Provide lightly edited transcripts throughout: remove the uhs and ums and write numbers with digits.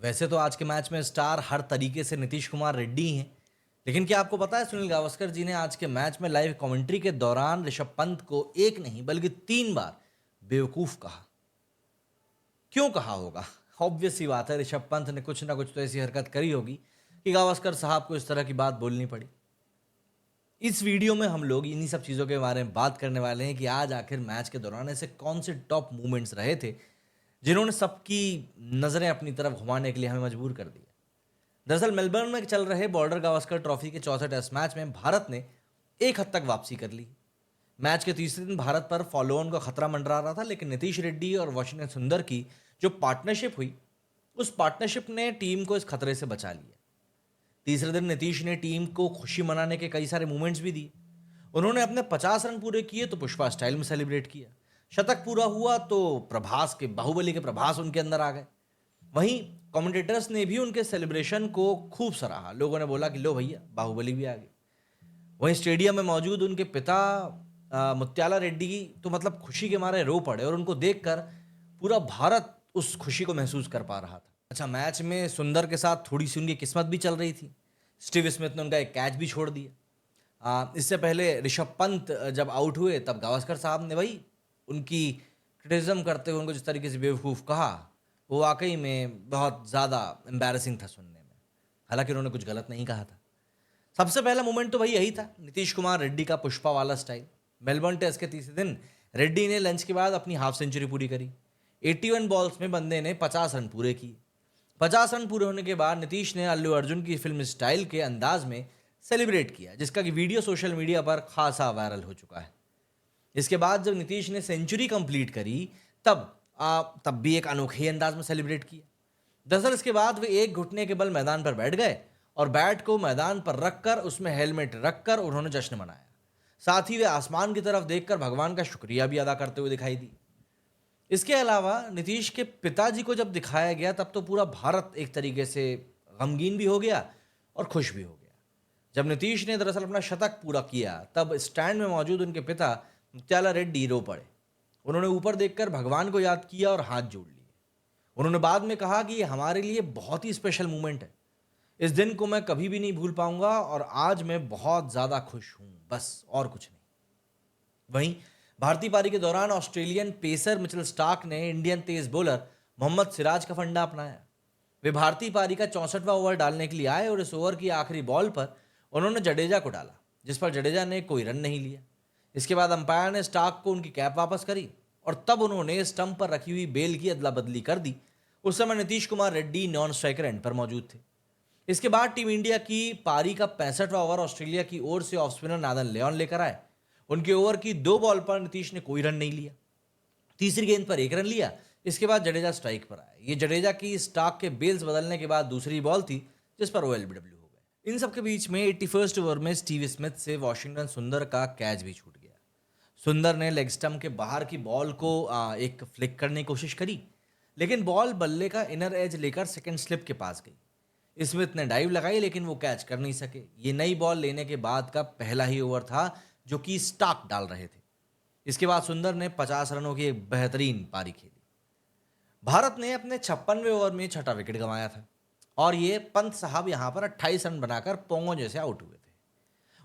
वैसे तो आज के मैच में स्टार हर तरीके से नीतीश कुमार रेड्डी ही हैं, लेकिन क्या आपको पता है सुनील गावस्कर जी ने आज के मैच में लाइव कमेंट्री के दौरान ऋषभ पंत को एक नहीं बल्कि 3 बार बेवकूफ कहा। क्यों कहा होगा? ऑब्वियस सी बात है, ऋषभ पंत ने कुछ ना कुछ तो ऐसी हरकत करी होगी कि गावस्कर साहब को इस तरह की बात बोलनी पड़ी। इस वीडियो में हम लोग इन्हीं सब चीज़ों के बारे में बात करने वाले हैं कि आज आखिर मैच के दौरान ऐसे कौन से टॉप मूवमेंट्स रहे थे जिन्होंने सबकी नज़रें अपनी तरफ घुमाने के लिए हमें मजबूर कर दिया। दरअसल मेलबर्न में चल रहे बॉर्डर गावस्कर ट्रॉफी के चौथे टेस्ट मैच में भारत ने एक हद तक वापसी कर ली। मैच के तीसरे दिन भारत पर फॉलो ऑन का खतरा मंडरा रहा था, लेकिन नीतीश रेड्डी और वॉशिंगटन सुंदर की जो पार्टनरशिप हुई, उस पार्टनरशिप ने टीम को इस खतरे से बचा लिया। तीसरे दिन नीतीश ने टीम को खुशी मनाने के कई सारे मूवमेंट्स भी दिए। उन्होंने अपने 50 रन पूरे किए तो पुष्पा स्टाइल में सेलिब्रेट किया। शतक पूरा हुआ तो प्रभास के बाहुबली के प्रभास उनके अंदर आ गए। वहीं कमेंटेटर्स ने भी उनके सेलिब्रेशन को खूब सराहा। लोगों ने बोला कि लो भैया, बाहुबली भी आ गई। वहीं स्टेडियम में मौजूद उनके पिता मुत्याला रेड्डी तो मतलब खुशी के मारे रो पड़े और उनको देखकर पूरा भारत उस खुशी को महसूस कर पा रहा था। अच्छा, मैच में सुंदर के साथ थोड़ी सी उनकी किस्मत भी चल रही थी। स्टीव स्मिथ ने उनका एक कैच भी छोड़ दिया। इससे पहले ऋषभ पंत जब आउट हुए तब गावस्कर साहब ने भाई उनकी क्रिटिसिज्म करते हुए उनको जिस तरीके से बेवकूफ़ कहा, वो वाकई में बहुत ज़्यादा एम्बैरेसिंग था सुनने में। हालांकि उन्होंने कुछ गलत नहीं कहा था। सबसे पहला मोमेंट तो भाई यही था, नीतीश कुमार रेड्डी का पुष्पा वाला स्टाइल। मेलबर्न टेस्ट के तीसरे दिन रेड्डी ने लंच के बाद अपनी हाफ सेंचुरी पूरी करी। 81 बॉल्स में बंदे ने 50 रन पूरे किए। 50 रन पूरे होने के बाद नीतीश ने अल्लू अर्जुन की फिल्म स्टाइल के अंदाज में सेलिब्रेट किया, जिसका कि वीडियो सोशल मीडिया पर खासा वायरल हो चुका है। इसके बाद जब नीतीश ने सेंचुरी कंप्लीट करी तब भी एक अनोखे अंदाज में सेलिब्रेट किया। दरअसल इसके बाद वे एक घुटने के बल मैदान पर बैठ गए और बैट को मैदान पर रखकर उसमें हेलमेट रखकर उन्होंने जश्न मनाया। साथ ही वे आसमान की तरफ देखकर भगवान का शुक्रिया भी अदा करते हुए दिखाई दी। इसके अलावा नीतीश के पिताजी को जब दिखाया गया तब तो पूरा भारत एक तरीके से गमगीन भी हो गया और खुश भी हो गया। जब नीतीश ने दरअसल अपना शतक पूरा किया तब स्टैंड में मौजूद उनके पिता मुत्याला रेड्डी रो पड़े। उन्होंने ऊपर देखकर भगवान को याद किया और हाथ जोड़ लिए। उन्होंने बाद में कहा कि ये हमारे लिए बहुत ही स्पेशल मोमेंट है। इस दिन को मैं कभी भी नहीं भूल पाऊंगा और आज मैं बहुत ज़्यादा खुश हूं, बस और कुछ नहीं। वहीं भारतीय पारी के दौरान ऑस्ट्रेलियन पेसर मिचेल स्टार्क ने इंडियन तेज बॉलर मोहम्मद सिराज का फंडा अपनाया। वे भारतीय पारी का 64वां ओवर डालने के लिए आए और इस ओवर की आखिरी बॉल पर उन्होंने जडेजा को डाला, जिस पर जडेजा ने कोई रन नहीं लिया। इसके बाद अंपायर ने स्टार्क को उनकी कैप वापस करी और तब उन्होंने स्टंप पर रखी हुई बेल की अदला बदली कर दी। उस समय Nitish Kumar Reddy non striker end पर मौजूद थे। इसके बाद टीम इंडिया की पारी का 65वां ओवर ऑस्ट्रेलिया की ओर से ऑफ स्पिनर नादन लेन लेकर आए। उनके ओवर की 2 बॉल पर नीतीश ने कोई रन नहीं लिया। तीसरी गेंद पर 1 रन लिया। इसके बाद जडेजा स्ट्राइक पर आए। ये जडेजा की स्टार्क के बेल्स बदलने के बाद दूसरी बॉल थी, जिस पर OLBW हो गए। इन सबके बीच में 81st ओवर में स्टीव स्मिथ से वॉशिंगटन सुंदर का कैच भी छूट गया। सुंदर ने लेग स्टंप के बाहर की बॉल को एक फ्लिक करने की कोशिश करी, लेकिन बॉल बल्ले का इनर एज लेकर सेकंड स्लिप के पास गई। स्मिथ ने डाइव लगाई लेकिन वो कैच कर नहीं सके। ये नई बॉल लेने के बाद का पहला ही ओवर था जो कि स्टार्क डाल रहे थे। इसके बाद सुंदर ने 50 रनों की एक बेहतरीन पारी खेली। भारत ने अपने 56वें ओवर में छठा विकेट गंवाया था और ये पंत साहब यहां पर 28 रन बनाकर पोंगो जैसे आउट हुए थे।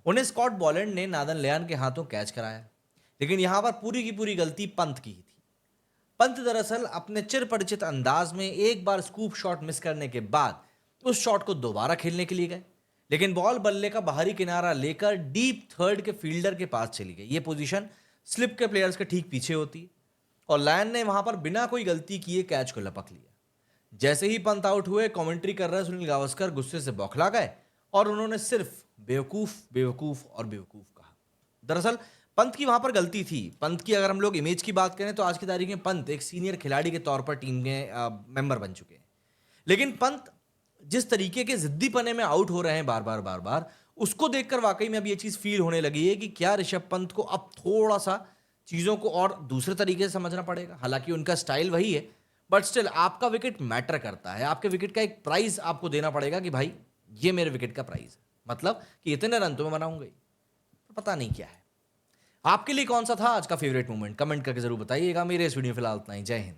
उन्हें स्कॉट बॉलैंड ने नादन लेन के हाथों कैच कराया, लेकिन यहां पर पूरी की पूरी गलती पंत की ही थी। पंत दरअसल अपने चिर परिचित अंदाज में एक बार स्कूप शॉट मिस करने के बाद उस शॉट को दोबारा खेलने के लिए गए, लेकिन बॉल बल्ले का बाहरी किनारा लेकर डीप थर्ड के फील्डर के पास चली गई। ये पोजीशन स्लिप के प्लेयर्स के ठीक पीछे होती है और लायन ने वहां पर बिना कोई गलती किए कैच को लपक लिया। जैसे ही पंत आउट हुए, कमेंट्री कर रहे सुनील गावस्कर गुस्से से बौखला गए और उन्होंने सिर्फ बेवकूफ बेवकूफ और बेवकूफ कहा। दरअसल पंत की वहां पर गलती थी। पंत की अगर हम लोग इमेज की बात करें तो आज की तारीख में पंत एक सीनियर खिलाड़ी के तौर पर टीम के मेंबर बन चुके हैं, लेकिन पंत जिस तरीके के जिद्दी पने में आउट हो रहे हैं बार बार, उसको देखकर वाकई में अब ये चीज फील होने लगी है कि क्या ऋषभ पंत को अब थोड़ा सा चीजों को और दूसरे तरीके से समझना पड़ेगा। हालांकि उनका स्टाइल वही है, बट स्टिल आपका विकेट मैटर करता है। आपके विकेट का एक प्राइस आपको देना पड़ेगा कि भाई ये मेरे विकेट का प्राइस है, मतलब कि इतने रन तो मैं बनाऊंगा ही। तो पता नहीं क्या है। आपके लिए कौन सा था आज का फेवरेट मोमेंट, कमेंट करके जरूर बताइएगा। मेरे इस वीडियो फिलहाल इतना ही। जय हिंद।